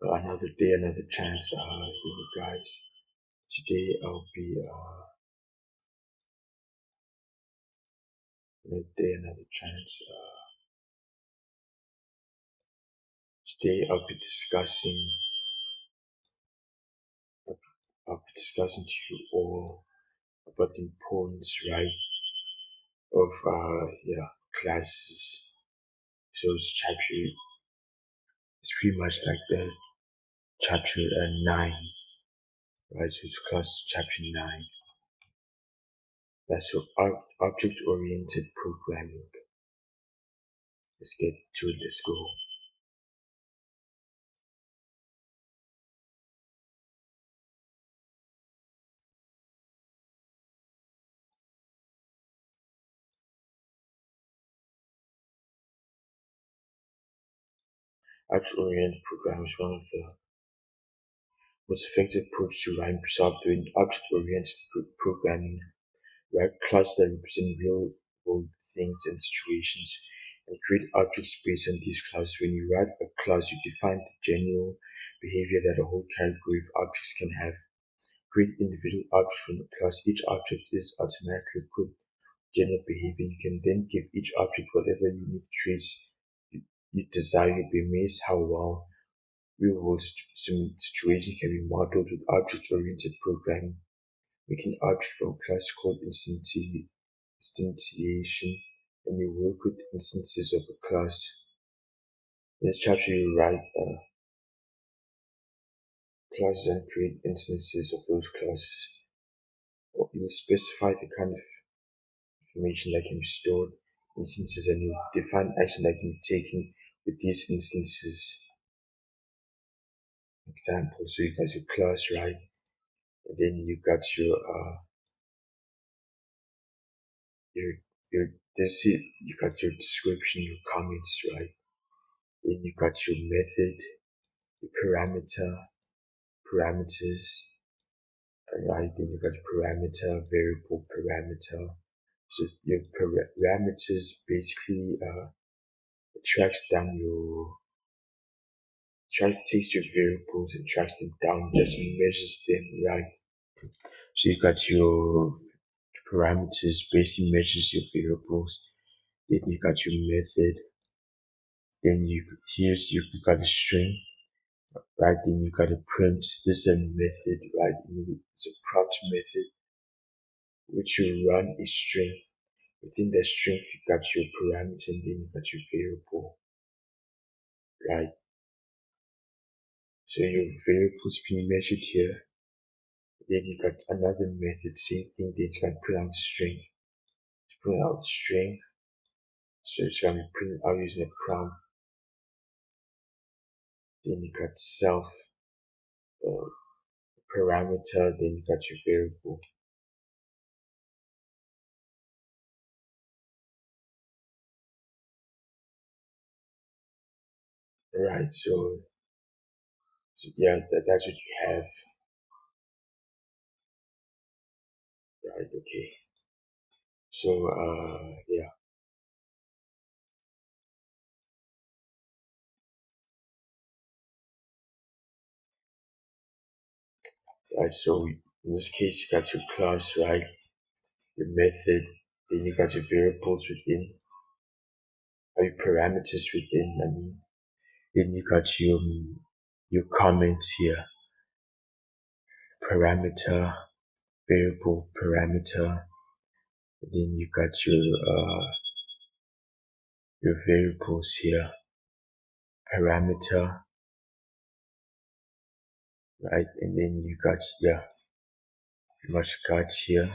Another day, another chance, guys. Today I'll be another day, another chance. Today I'll be discussing to you all about the importance, right, of classes. So it's chapter. It's pretty much like the chapter 9, right? So it's class chapter 9. That's so object-oriented programming. Let's get to it. Let's go. Object-oriented programming is one of the most effective approach to writing software in object-oriented programming. Write classes that represent real-world things and situations, and create objects based on these classes. When you write a class, you define the general behavior that a whole category of objects can have. Create individual objects from the class. Each object is automatically equipped with general behavior. You can then give each object whatever unique traits you desire. You'll be amazed how well real-world situations can be modeled with object-oriented programming. Making objects from a class called instantiation, and you work with instances of a class. In this chapter, you write classes and create instances of those classes. Or you specify the kind of information that can be stored in instances, and you define action that can be taken with these instances. Example, so you got your class, right? And then you got your this is you got your description, your comments, right? Then you got your method, your parameters, right? Then you got parameter, variable parameter. So your parameters basically tracks down takes your variables and tracks them down, just measures them, right? So you got your parameters basically measures your variables. Then you got your method. Then you got a string, right? Then you got a print. This is a method, right? It's a prompt method which you run a string. Within that string, you got your parameter, and then you got your variable, right? So your variables being measured here. Then you got another method, same thing. Then it's going to print out the string. To print out the string, so it's going to be printed out using a prompt. Then you got self parameter. Then you got your variable. Right, so yeah, that's what you have. Right, okay. So yeah, right. So in this case, you got your class, right? Your method. Then you got your variables within, or your parameters within. I mean, then you got your comments here. Parameter, variable parameter. Then you got your variables here. Parameter, right? And then you got pretty much got here,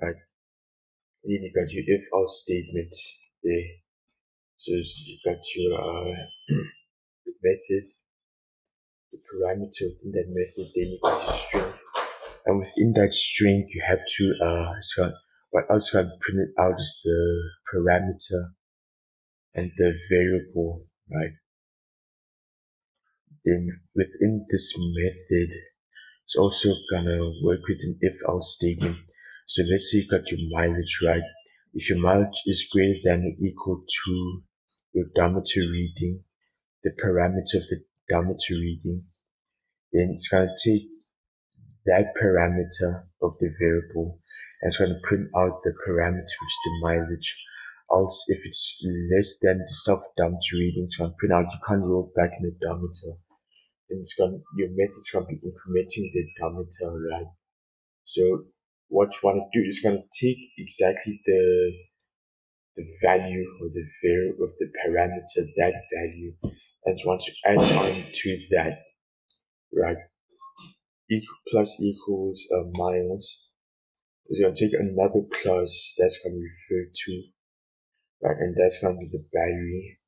right? And then you got your if else statement there. So you got your method, the parameter within that method, then you got your string. And within that string you have to what else going to print it out is the parameter and the variable, right? Then within this method, it's also gonna work with an if else statement. So let's say you got your mileage, right? If your mileage is greater than or equal to your odometer reading, the parameter of the diameter reading. Then it's going to take that parameter of the variable and it's going to print out the parameter, which is the mileage. Also, if it's less than the self-diameter reading, it's going to print out, you can't roll back in the diameter. Then your method's going to be incrementing the diameter, right? So what you want to do is going to take exactly the value of the parameter, that value, and you want to add on to that, right? Plus equals miles. We're going to take another plus that's going to be referred to, right? And that's going to be the battery,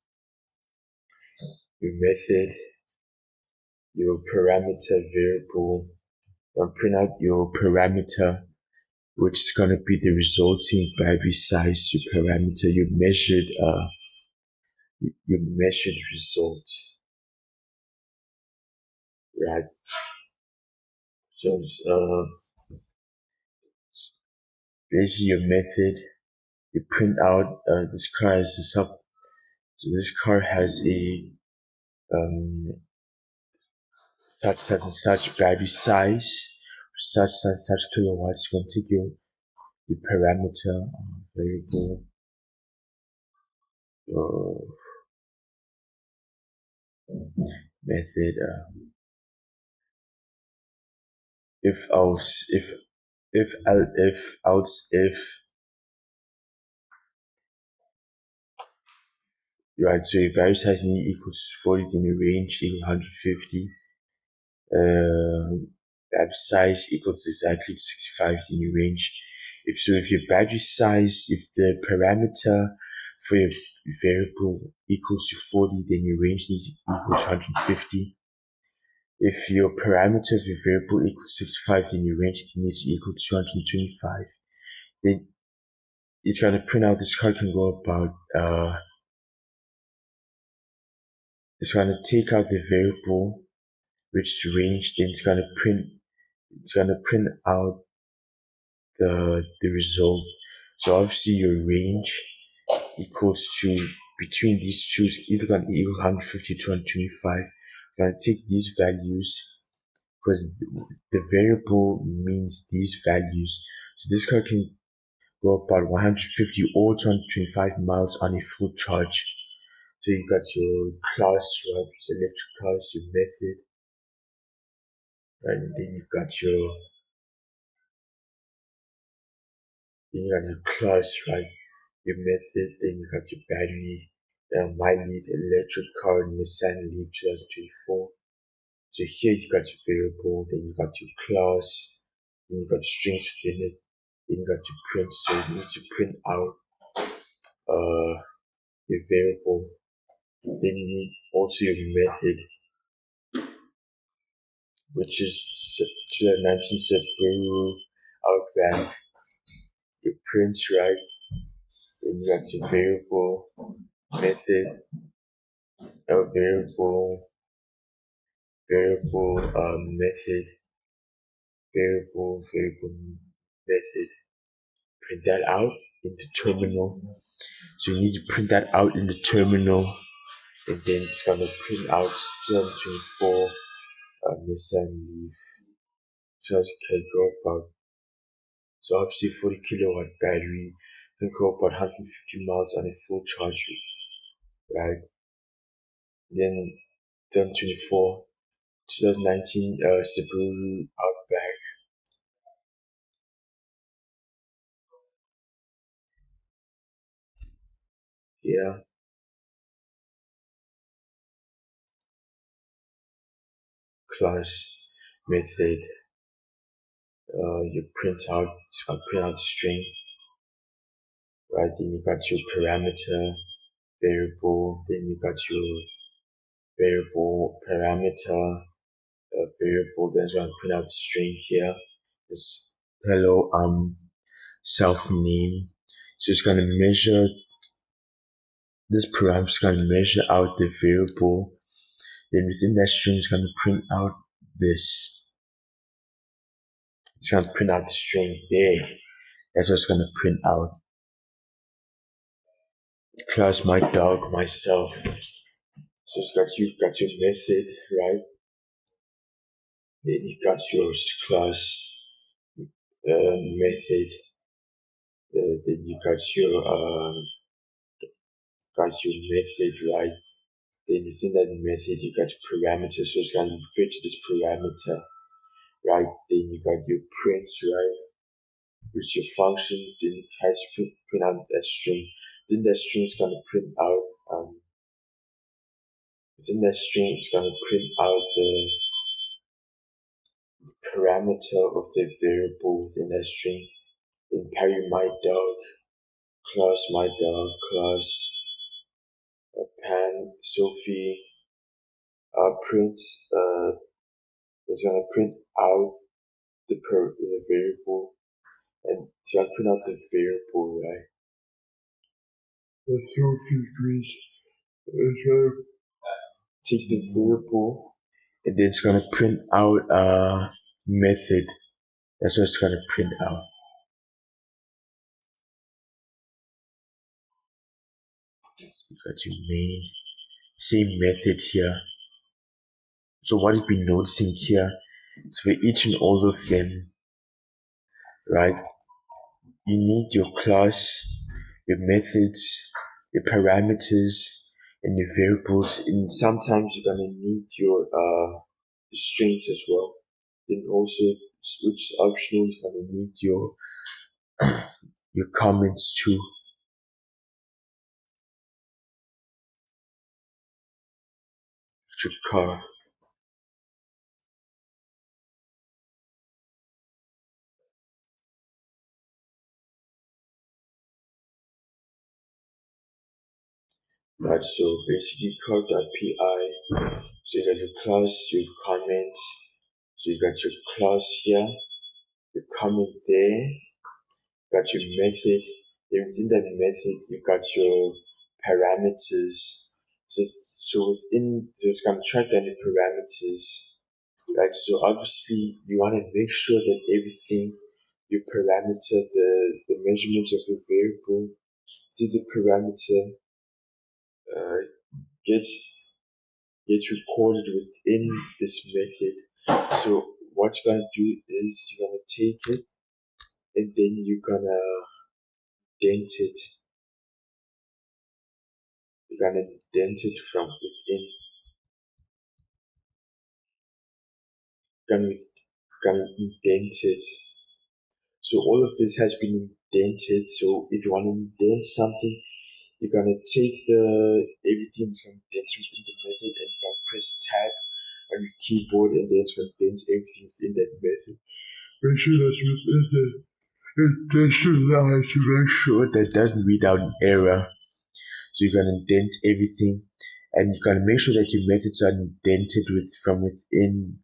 your method, your parameter variable, and print out your parameter, which is going to be the resulting battery size to parameter, your measured result, right? So basically your method, you print out this car has so this car has a such and such battery size, such and such kilowatts. You're going to take your parameter variable, your method, if else, if else, if, right? So your battery size need equals 40, then your range equals 150. Battery size equals exactly 65 in your range. If your battery size, if the parameter for your variable equals to 40, then your range needs equals 150. If your parameter of your variable equals 65, then your range needs to equal 225. Then you're trying to print out this card can go about it's going to take out the variable, which is range, then it's going to print out the result. So obviously your range equals to, between these two, is either going to equal 150 to 225. You're going to take these values because the variable means these values. So this car can go about 150 or 225 miles on a full charge. So you got your class, right? Electric cars, your method, and then you've got your class, right? Your method, then you got your battery, my lead electric car, Nissan Leaf 2024. So here you got your variable, then you got your class, then you got strings within it, then you got your print. So you need to print out your variable. Then you need also your method, which is 2019 Subaru Outback. Your print, right? Then you got your variable method, method, variable method. Print that out in the terminal. So you need to print that out in the terminal, and then it's gonna print out 2024 Nissan Leaf. So you can go about, so obviously 40 kilowatt battery can go about 150 miles on a full charge, right? Then 2024, 2019 Subaru Outback. Yeah, class method. You print out, it's gonna print out string, right? Then you got your parameter variable, then you got your variable parameter variable, then it's gonna print out the string here. It's hello self name. So it's gonna measure, this program is gonna measure out the variable, then within that string it's gonna print out this. It's gonna print out the string there. That's what it's gonna print out. Class my dog, myself. So it's got your method, right? Then you got your class method. Then you got your method, right? Then within that method you got parameters, so it's gonna fetch this parameter, right? Then you got your print, right? Which your function, then it has to print out that string. Then that string is gonna print out within that string it's gonna print out the parameter of the variable within that string. Then carry my dog class pan Sophie print it's gonna print out the variable, and it's gonna print out the variable, right? The Sophie print it's gonna take the variable, and then it's gonna print out a method. That's what it's gonna print out. You got your main same method here. So what you've been noticing here is for each and all of them, right? You need your class, your methods, your parameters, and your variables. And sometimes you're gonna need your strings as well. Then also, which is optional, you're gonna need your comments too. Your car. Right, so basically car.py. So you got your class, your comments. So you got your class here, your comment there, got your method. Then within that method, you got your parameters. So it's gonna track down the parameters. Right, so obviously you want to make sure that everything, your parameter, the measurements of your variable to the parameter uh, gets recorded within this method. So what you're gonna do is you're gonna take it and then you're gonna dent it. You're gonna dent it from within. Gonna gonna indent it. So all of this has been indented. So if you want to indent something, you're gonna take everything from indented within the method, and you can press tab on your keyboard, and then it's gonna dent everything within that method. Make sure that's within the indentation line to make sure that doesn't read out an error. So you're gonna indent everything, and you're gonna make sure that your methods are indented from within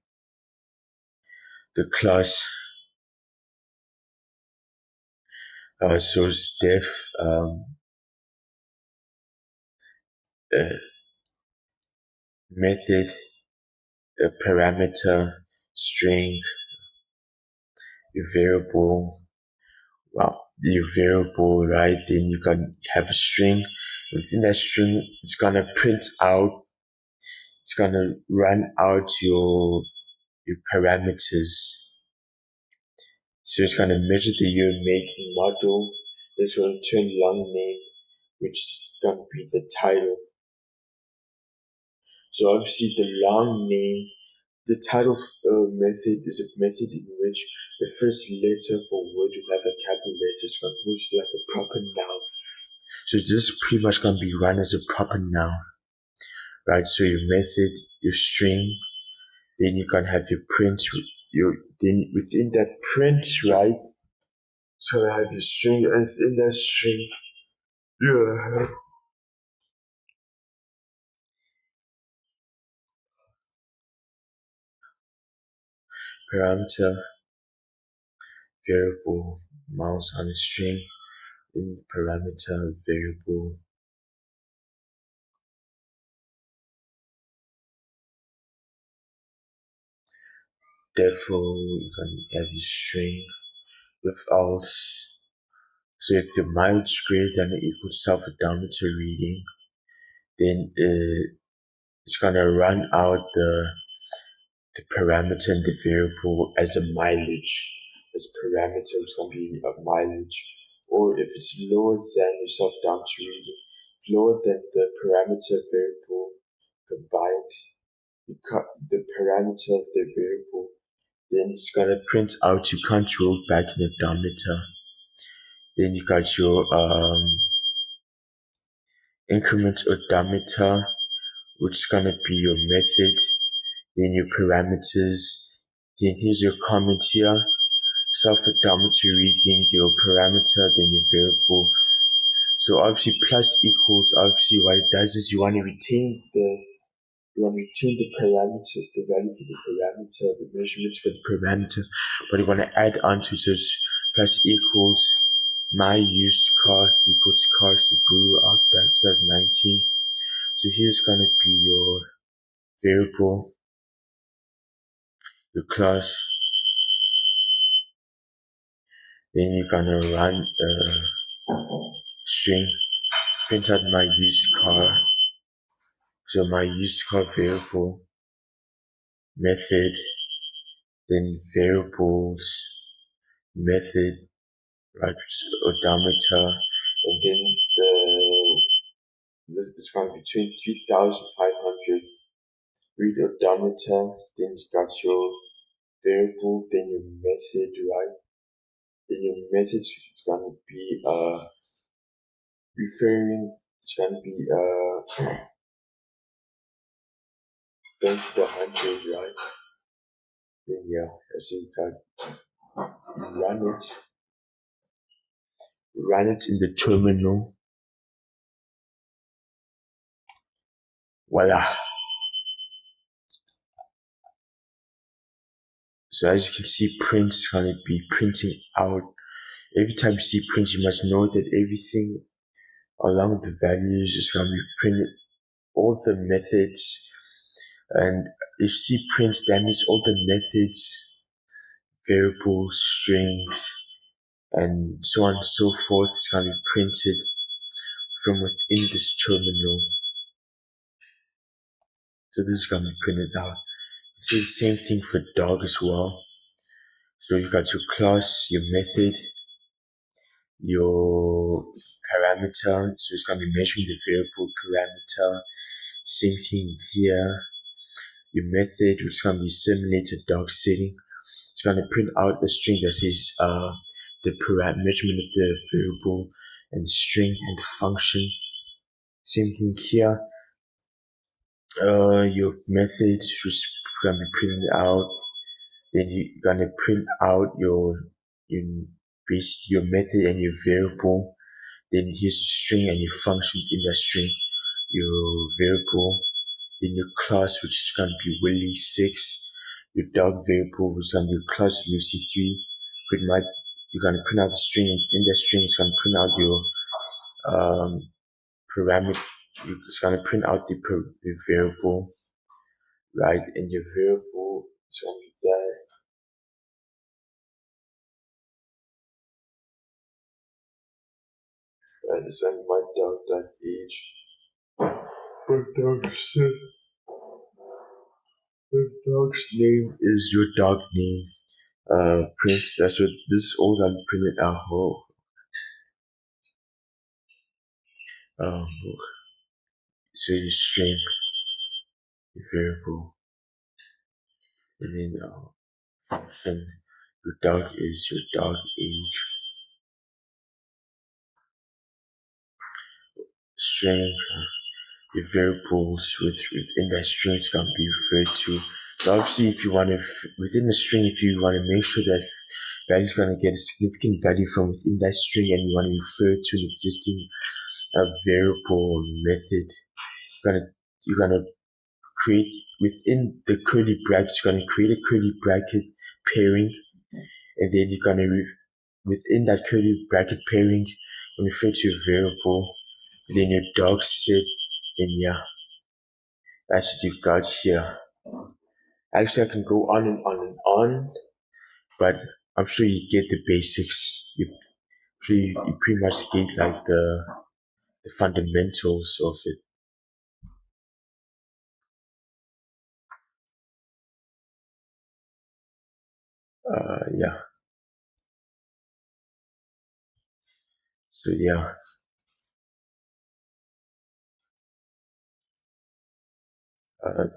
the class. So it's def method, parameter, string, your variable. Well, your variable, right? Then you can have a string. Within that string, it's gonna print out. It's gonna run out your parameters. So it's gonna measure the year, make, and model. This will return long name, which is gonna be the title. So obviously the long name, the title method is a method in which the first letter for word will have a capital letter. It's gonna mostly like a proper noun. So this is pretty much gonna be run as a proper noun, right? So your method, your string, then you can have your print, then within that print, right? So I have your string, and within that string, you have parameter, variable, mouse on a string, in parameter, variable. Therefore, you can have your string with else. So if the mileage greater than or equal to self-odometer reading, then it's gonna run out the parameter and the variable as a mileage. As parameter, it's gonna be a mileage. Or if it's lower than your self-down to reading, lower than the parameter variable combined, you cut the parameter of the variable, then it's gonna print out, you can't roll back in the odometer. Then you got your increment odometer, which is gonna be your method, then your parameters, then here's your comment here, self-odometer reading, your parameter, then your variable. So obviously plus equals, obviously what it does is you want to retain the parameter, the value for the parameter, the measurements for the parameter, but you want to add on to it. So it's plus equals my used car equals car Subaru Outback 2019. So here's gonna be your variable, your class. Then you're gonna run a string, print out my used car. So my used car variable, method, then variables, method, right, odometer, and then this is going to be 23,500. Read odometer, then you got your variable, then your method, right? Then your method is going to be referring, it's going to be going to the 100, right? Then yeah, as you got run it in the terminal. Voila. So as you can see, print's gonna be printing out. Every time you see print, you must know that everything along the values is gonna be printed, all the methods. And if you see prints, that means all the methods, variables, strings, and so on and so forth is gonna be printed from within this terminal. So this is gonna be printed out. It's the same thing for dog as well. So you've got your class, your method, your parameter, so it's going to be measuring the variable parameter. Same thing here. Your method, which is going to be simulated dog setting. It's going to print out a string that says the measurement of the variable and the string and the function. Same thing here. Your method, which is going to be printing out. Then you're going to print out your basically your method and your variable. Then here's the string and your function in that string, your variable, then your class, which is going to be Willie6, your dog variable, which is going to be your class Lucy3. Pretty much, you're going to print out the string, and in that string, it's going to print out your parameter, it's going to print out the variable, right? And your variable is going to be there. Right, it's on my dog.age. My dog's the dog's name is your dog name. Print. That's what this is all I'm printed out. Um, so your string, your variable, and then function. Your dog is your dog age. String. Your variables within that string is gonna be referred to. So obviously, if you want to within the string, if you want to make sure that value is gonna get a significant value from within that string, and you want to refer to an existing variable method, you're gonna create within the curly brackets. You're gonna create a curly bracket pairing, and then you're gonna within that curly bracket pairing, you refer to a variable, and then your dog set, and yeah, that's what you've got here. Actually, I can go on and on and on, but I'm sure you get the basics. You pretty much get like the fundamentals of it. Yeah. So yeah,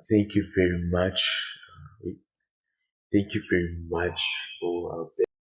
thank you very much. Thank you very much for